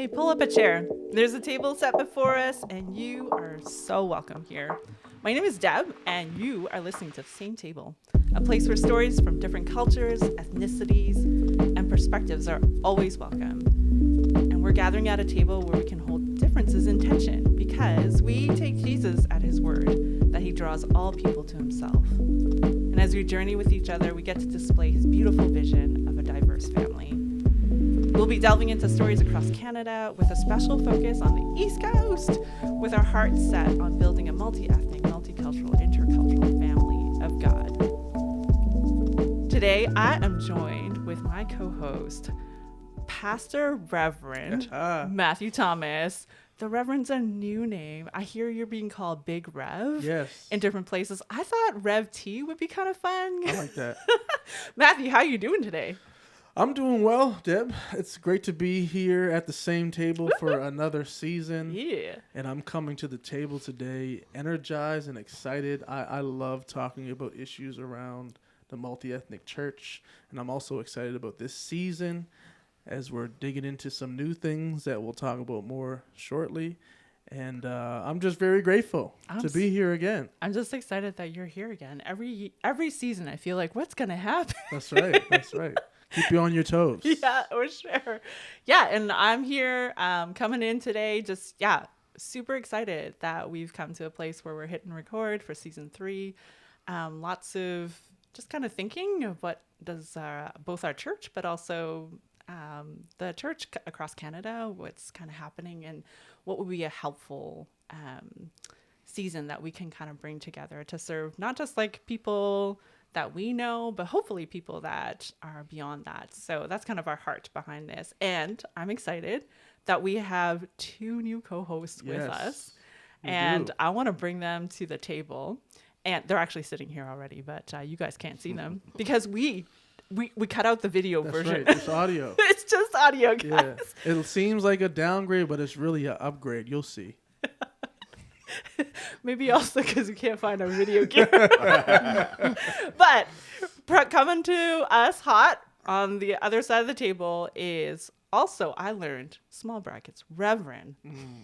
Hey, pull up a chair. There's a table set before us, and you are so welcome here. My name is Deb, and you are listening to The Same Table, a place where stories from different cultures, ethnicities, and perspectives are always welcome. And we're gathering at a table where we can hold differences in tension because we take Jesus at his word that he draws all people to himself. And as we journey with each other, we get to display his beautiful vision of a diverse family. We'll be delving into stories across Canada with a special focus on the East Coast, with our hearts set on building a multi-ethnic, multicultural, intercultural family of God. Today, I am joined with my co-host, Pastor Reverend Matthew Thomas. The Reverend's a new name. I hear you're being called Big Rev. Yes. In different places. I thought Rev T would be kind of fun. I like that. Matthew, how are you doing today? I'm doing well, Deb. It's great to be here at the same table for another season. Yeah. And I'm coming to the table today energized and excited. I love talking about issues around the multi-ethnic church. And I'm also excited about this season as we're digging into some new things that we'll talk about more shortly. And I'm just very grateful to be here again. I'm just excited that you're here again. Every season, I feel like, what's going to happen? That's right. That's right. Keep you on your toes. Yeah, for sure. Yeah, and I'm here coming in today super excited that we've come to a place where we're hitting record for season 3. Lots of just kind of thinking of what does both our church, but also the church across Canada, what's kind of happening and what would be a helpful season that we can kind of bring together to serve not just like people that we know, but hopefully people that are beyond that. So that's kind of our heart behind this. And I'm excited that we have 2 new co-hosts with us. And I want to bring them to the table. And they're actually sitting here already, but you guys can't see them because we cut out the video version. Right. It's audio. It's just audio, guys. Yeah. It seems like a downgrade, but it's really an upgrade. You'll see. Maybe also because we can't find our video gear. But coming to us hot on the other side of the table is also, I learned, small brackets, Reverend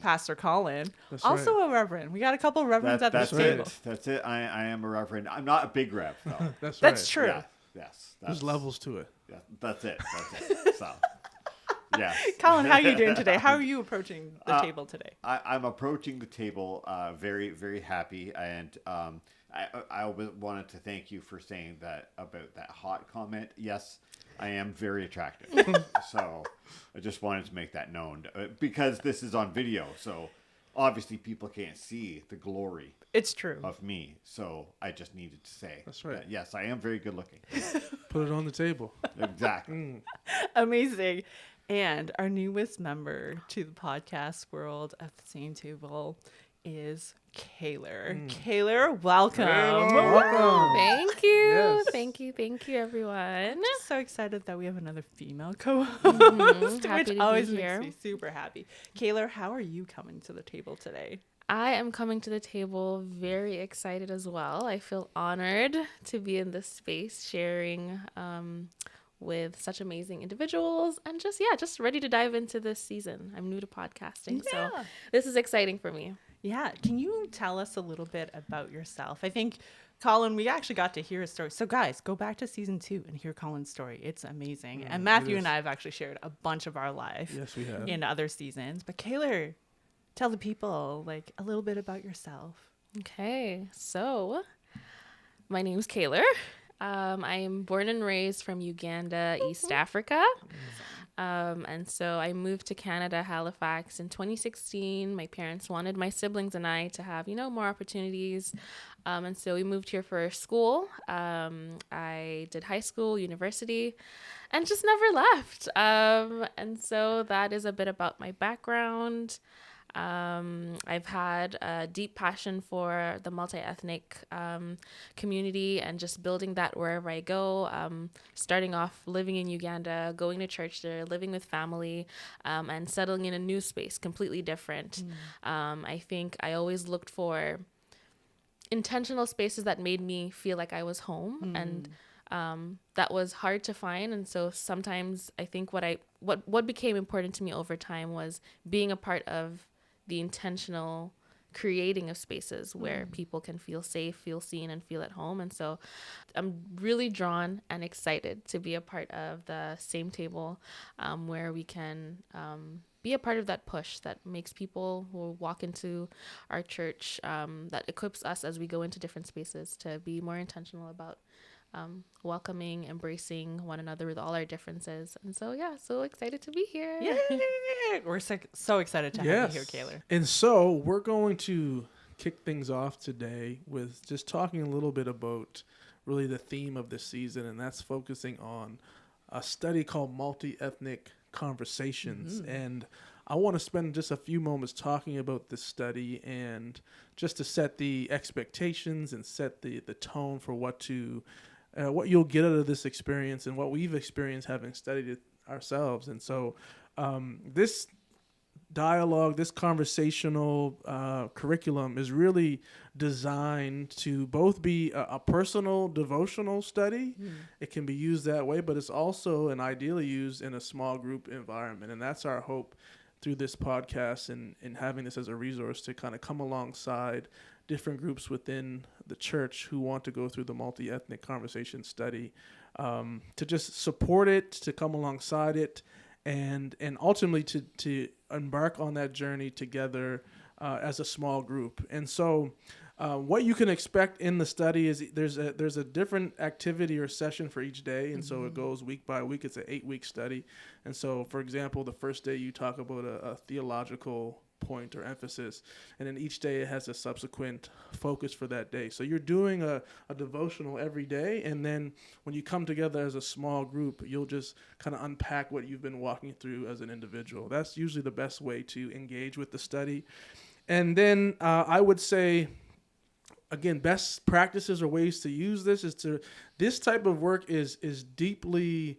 Pastor Colin. That's also right. A Reverend. We got a couple of Reverends at this table. That's it. I am a Reverend. I'm not a big Rev, though. That's true. Yeah, yes. There's levels to it. Yeah, that's it. So, yeah. Colin, how are you doing today? How are you approaching the table today? I'm approaching the table very, very happy. And I wanted to thank you for saying that about that hot comment. Yes, I am very attractive. So I just wanted to make that known because this is on video. So obviously people can't see the glory. It's true. Of me. So I just needed to say. That's right. That, yes, I am very good looking. Put it on the table. Exactly. Amazing. And our newest member to the podcast world at the same table is Kayler. Kayler, welcome. Welcome. Thank you. Yes. Thank you, everyone. Just so excited that we have another female co-host, Happy which to always be makes here. me super happy. Kayler, how are you coming to the table today? I am coming to the table very excited as well. I feel honored to be in this space sharing with such amazing individuals and just ready to dive into this season. I'm new to podcasting, so this is exciting for me. Yeah. Can you tell us a little bit about yourself? I think, Colin, we actually got to hear his story. So guys, go back to season 2 and hear Colin's story. It's amazing. And Matthew and I have actually shared a bunch of our life Yes, we have. in other seasons. But Kayler, tell the people like a little bit about yourself. Okay, so my name is Kayler. I am born and raised from Uganda, East Africa. And so I moved to Canada, Halifax in 2016. My parents wanted my siblings and I to have, more opportunities. And so we moved here for school. I did high school, university, and just never left. And so that is a bit about my background. I've had a deep passion for the multi-ethnic community and just building that wherever I go, starting off living in Uganda, going to church there, living with family, and settling in a new space, completely different. I think I always looked for intentional spaces that made me feel like I was home and that was hard to find. And so sometimes I think what became important to me over time was being a part of the intentional creating of spaces where people can feel safe, feel seen, and feel at home. And so I'm really drawn and excited to be a part of the same table, where we can be a part of that push that makes people who walk into our church, that equips us as we go into different spaces to be more intentional about welcoming, embracing one another with all our differences. And so, yeah, so excited to be here. Yay! We're so excited to have you here, Kayler. And so we're going to kick things off today with just talking a little bit about really the theme of this season, and that's focusing on a study called Multiethnic Conversations. And I want to spend just a few moments talking about this study and just to set the expectations and set the tone for what you'll get out of this experience and what we've experienced having studied it ourselves. And so this dialogue, this conversational curriculum is really designed to both be a personal devotional study. It can be used that way, but it's also and ideally used in a small group environment. And that's our hope through this podcast and having this as a resource to kind of come alongside different groups within the church who want to go through the multi-ethnic conversation study, to just support it, to come alongside it, and ultimately to embark on that journey together as a small group. And so what you can expect in the study is there's a different activity or session for each day, and so it goes week by week. It's an 8-week study. And so, for example, the first day you talk about a theological point or emphasis, and then each day it has a subsequent focus for that day. So you're doing a devotional every day, and then when you come together as a small group, you'll just kind of unpack what you've been walking through as an individual. That's usually the best way to engage with the study. And then I would say, again, best practices or ways to use this type of work is deeply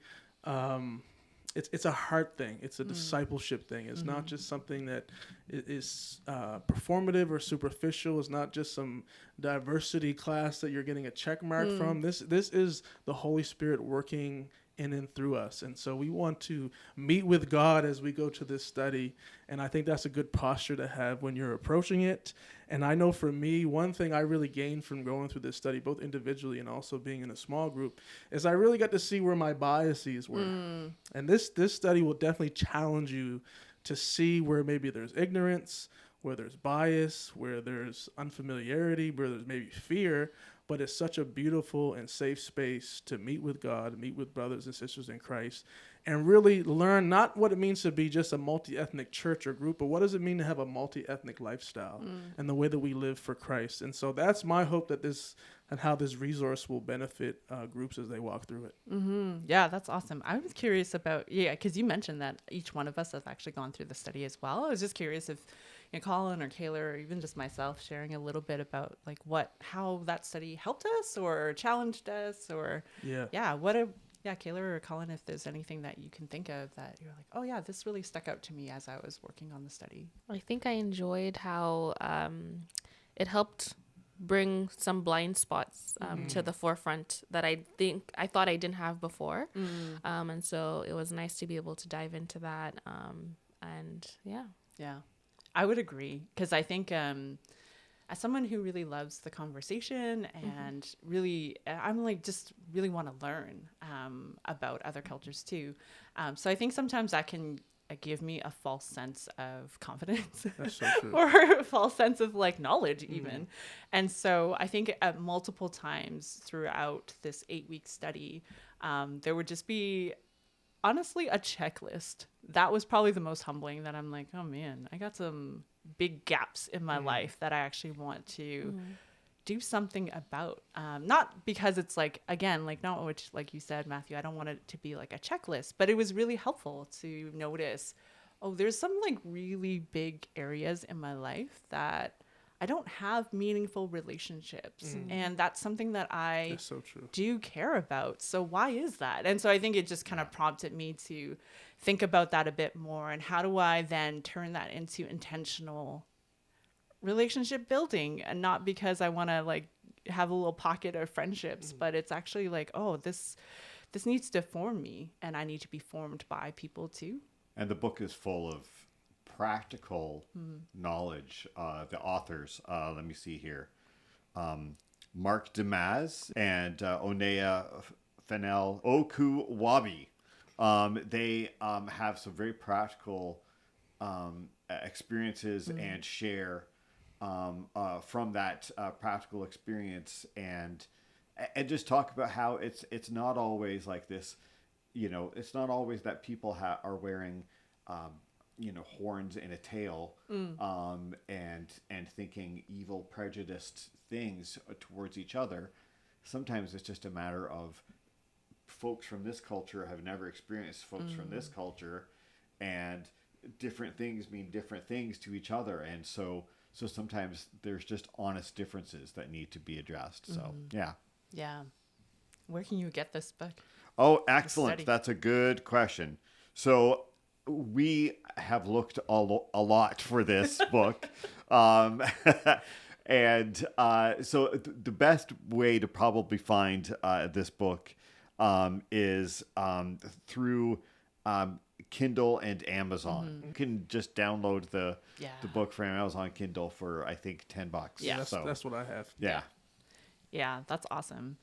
it's a heart thing. It's a discipleship thing. It's not just something that is performative or superficial. It's not just some diversity class that you're getting a check mark from. This is the Holy Spirit working in and through us. And so we want to meet with God as we go to this study. And I think that's a good posture to have when you're approaching it. And I know for me, one thing I really gained from going through this study, both individually and also being in a small group, is I really got to see where my biases were. And this study will definitely challenge you to see where maybe there's ignorance, where there's bias, where there's unfamiliarity, where there's maybe fear. But it's such a beautiful and safe space to meet with God, meet with brothers and sisters in Christ, and really learn not what it means to be just a multi-ethnic church or group, but what does it mean to have a multi-ethnic lifestyle and the way that we live for Christ. And so that's my hope that this and how this resource will benefit groups as they walk through it. Yeah, that's awesome. I was curious about, because you mentioned that each one of us has actually gone through the study as well. I was just curious if Colin or Kayler, or even just myself, sharing a little bit about like how that study helped us or challenged us, or Kayler or Colin, if there's anything that you can think of that you're like, oh yeah, this really stuck out to me as I was working on the study. I think I enjoyed how it helped bring some blind spots to the forefront that I thought I didn't have before. And so it was nice to be able to dive into that. Yeah, I would agree, because I think as someone who really loves the conversation and really, I'm like, just really want to learn about other cultures too. So I think sometimes that can give me a false sense of confidence. That's so true. Or a false sense of like knowledge even. And so I think at multiple times throughout this 8-week study, there would just be honestly a checklist. That was probably the most humbling, that I'm like, oh man, I got some big gaps in my life that I actually want to do something about. Not because it's like, again, like not which, like you said, Matthew, I don't want it to be like a checklist, but it was really helpful to notice, oh, there's some like really big areas in my life that I don't have meaningful relationships. And that's something that I do care about. So why is that? And so I think it just kind of prompted me to think about that a bit more. And how do I then turn that into intentional relationship building? And not because I want to like have a little pocket of friendships, but it's actually like, oh, this needs to form me, and I need to be formed by people too. And the book is full of practical knowledge. The authors, let me see here, Mark DeYmaz and Oneya, Fennell, Okuwobi. They have some very practical experiences and share from that practical experience, and just talk about how it's not always like this. It's not always that people are wearing horns and a tail, and thinking evil, prejudiced things towards each other. Sometimes it's just a matter of folks from this culture have never experienced folks from this culture, and different things mean different things to each other. And so sometimes there's just honest differences that need to be addressed. So, yeah. Yeah. Where can you get this book? Oh, excellent. That's a good question. So we have looked a lot for this book. And so the best way to probably find this book is through Kindle and Amazon. You can just download the book from Amazon Kindle for, I think, $10. Yeah, that's what I have. Yeah. Yeah, that's awesome.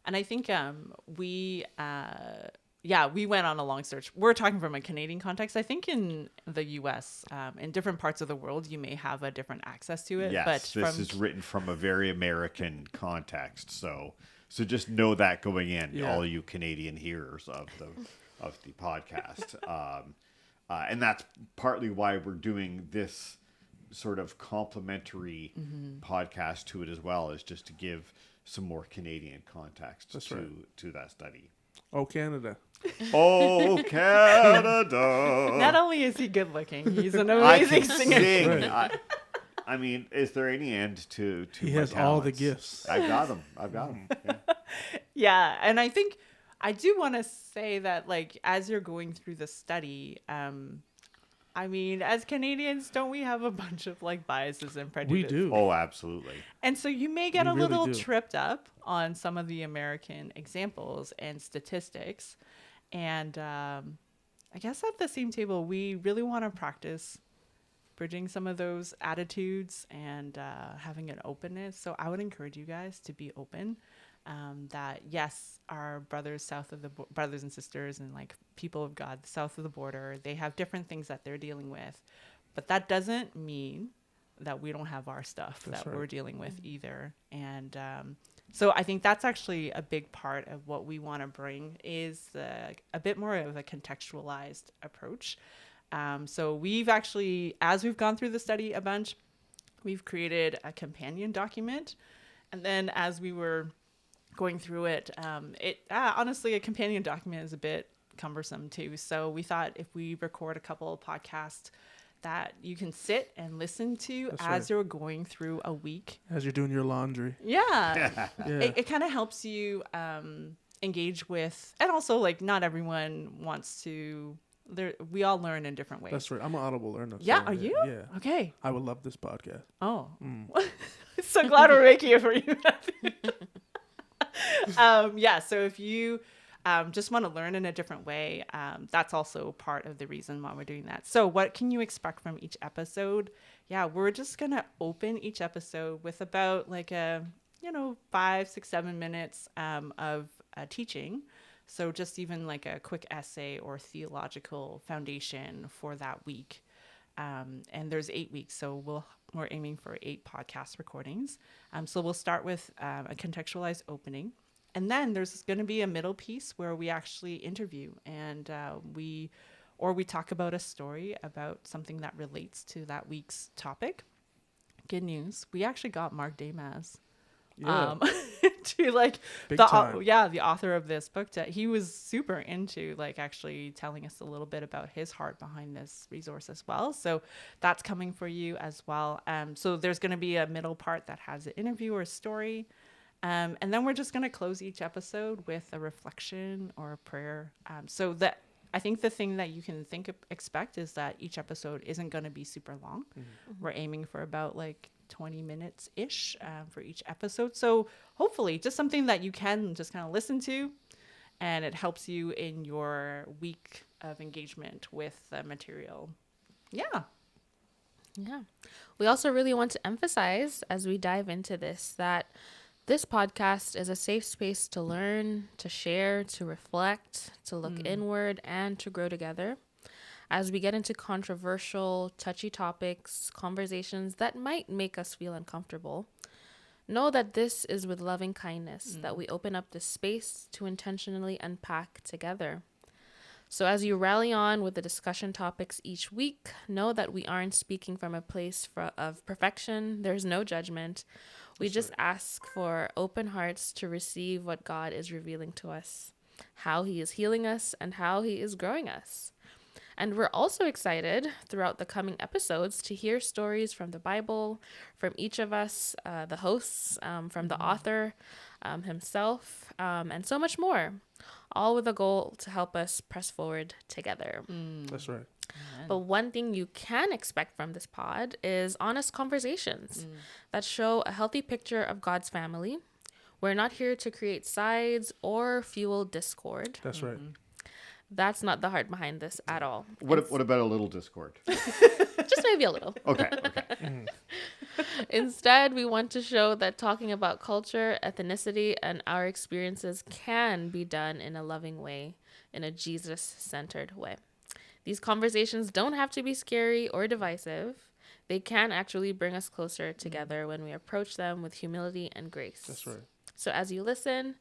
And I think we went on a long search. We're talking from a Canadian context. I think in the U.S., in different parts of the world, you may have a different access to it. Yes, but this is written from a very American context. So just know that going in, all you Canadian hearers of the podcast. And that's partly why we're doing this sort of complimentary podcast to it as well, is just to give some more Canadian context to that study. Oh, Canada. Oh, Canada. Not only is he good looking, he's an amazing singer. Sing. I mean, is there any end to He my has all the talents? gifts. I've got them. Yeah. Yeah, and I think I do want to say that, like, as you're going through the study, I mean, as Canadians, don't we have a bunch of like biases and prejudices? We do. Oh, absolutely. And so you may get We a really little do. tripped up on some of the American examples and statistics. And I guess at the same table, we really want to practice bridging some of those attitudes and having an openness. So I would encourage you guys to be open. That yes, our brothers south of the brothers and sisters and like people of God south of the border, they have different things that they're dealing with, but that doesn't mean that we don't have our stuff we're dealing with either. And so I think that's actually a big part of what we want to bring is a bit more of a contextualized approach. So we've actually, as we've gone through the study a bunch, we've created a companion document, and then as we were going through it, honestly, a companion document is a bit cumbersome too. So we thought if we record a couple of podcasts that you can sit and listen to you're going through a week. As you're doing your laundry. Yeah. Yeah. It kind of helps you engage with, and also like not everyone wants to, we all learn in different ways. That's right. I'm an Audible learner. Yeah, so, are you? Yeah. Okay. I would love this podcast. Oh. So glad we're making it for you. So if you just want to learn in a different way, that's also part of the reason why we're doing that. So what can you expect from each episode? Yeah, we're just going to open each episode with about like 5, 6, 7 minutes of teaching. So just even like a quick essay or theological foundation for that week. And there's 8 weeks, so we're aiming for 8 podcast recordings. So we'll start with a contextualized opening, and then there's going to be a middle piece where we actually interview and we talk about a story about something that relates to that week's topic. Good news, we actually got Mark DeYmaz. Yeah. To like Big the time. the author of this book. He was super into like actually telling us a little bit about his heart behind this resource as well. So that's coming for you as well. So there's going to be a middle part that has an interview or a story, and then we're just going to close each episode with a reflection or a prayer. So that I think the thing that you can expect is that each episode isn't going to be super long. We're aiming for about like 20 minutes ish for each episode. So hopefully just something that you can just kind of listen to, and it helps you in your week of engagement with the material. Yeah. We also really want to emphasize as we dive into this that this podcast is a safe space to learn, to share, to reflect, to look inward, and to grow together. As we get into controversial, touchy topics, conversations that might make us feel uncomfortable, know that this is with loving kindness that we open up this space to intentionally unpack together. So as you rally on with the discussion topics each week, know that we aren't speaking from a place of perfection. There's no judgment. We just ask for open hearts to receive what God is revealing to us, how he is healing us, and how he is growing us. And we're also excited throughout the coming episodes to hear stories from the Bible, from each of us, the hosts, from the author himself, and so much more, all with a goal to help us press forward together. That's right. But one thing you can expect from this pod is honest conversations that show a healthy picture of God's family. We're not here to create sides or fuel discord. That's right. That's not the heart behind this at all. What about a little discord? Just maybe a little. Okay. Instead, we want to show that talking about culture, ethnicity, and our experiences can be done in a loving way, in a Jesus-centered way. These conversations don't have to be scary or divisive. They can actually bring us closer together when we approach them with humility and grace. That's right. So as you listen,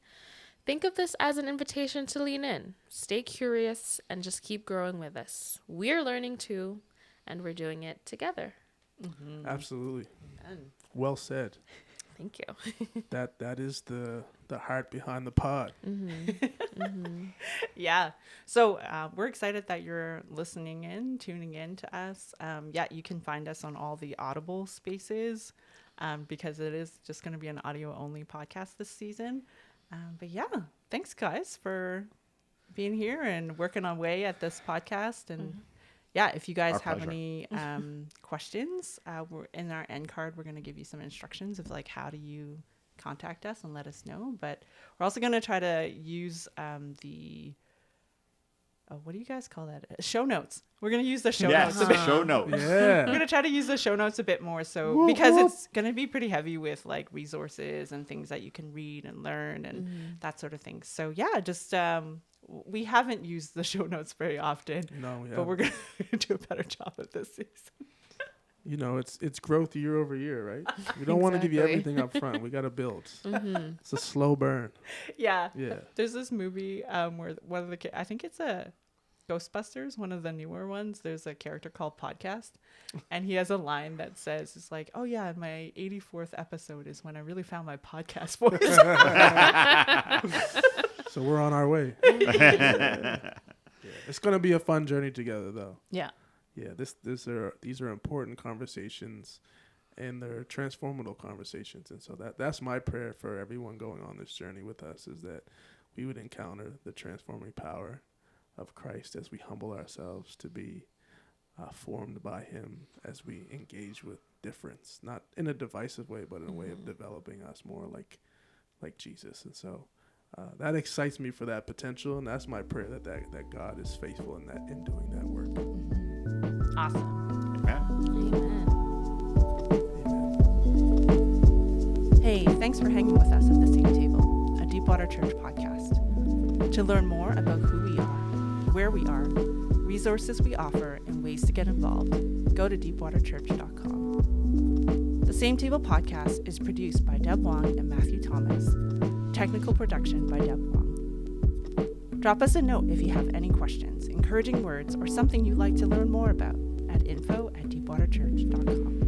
think of this as an invitation to lean in, stay curious, and just keep growing with us. We're learning too, and we're doing it together. Absolutely. Well said. Thank you. That is the heart behind the pod. Yeah. So we're excited that you're listening in, tuning in to us. You can find us on all the Audible spaces because it is just going to be an audio only podcast this season. But yeah, thanks guys for being here and working away at this podcast. And if you guys have any questions, we're in our end card, we're going to give you some instructions of like, how do you contact us and let us know. But we're also going to try to use what do you guys call that? Show notes. We're going to use the show notes a bit. Show notes. Yeah. We're going to try to use the show notes a bit more. So because it's going to be pretty heavy with like resources and things that you can read and learn and that sort of thing. So yeah, just we haven't used the show notes very often. No, but we're going to do a better job of this season. You know, it's growth year over year, right? We don't want to give you everything up front. We got to build. It's a slow burn. Yeah. Yeah. There's this movie where one of the I think it's a Ghostbusters, one of the newer ones. There's a character called Podcast, and he has a line that says, "It's like, oh yeah, my 84th episode is when I really found my podcast voice." So we're on our way. Yeah. It's gonna be a fun journey together, though. Yeah. Yeah, these are important conversations, and they're transformative conversations, and so that's my prayer for everyone going on this journey with us, is that we would encounter the transforming power of Christ as we humble ourselves to be formed by Him as we engage with difference, not in a divisive way, but in a way of developing us more like Jesus. And so that excites me for that potential, and that's my prayer that God is faithful in doing that work. Awesome. Amen. Amen. Hey, thanks for hanging with us at the same table, a Deepwater Church podcast. To learn more about who we are, where we are, resources we offer, and ways to get involved, go to deepwaterchurch.com. The Same Table podcast is produced by Deb Wong and Matthew Thomas. Technical production by Deb Wong. Drop us a note if you have any questions, encouraging words, or something you'd like to learn more about at info@deepwaterchurch.com.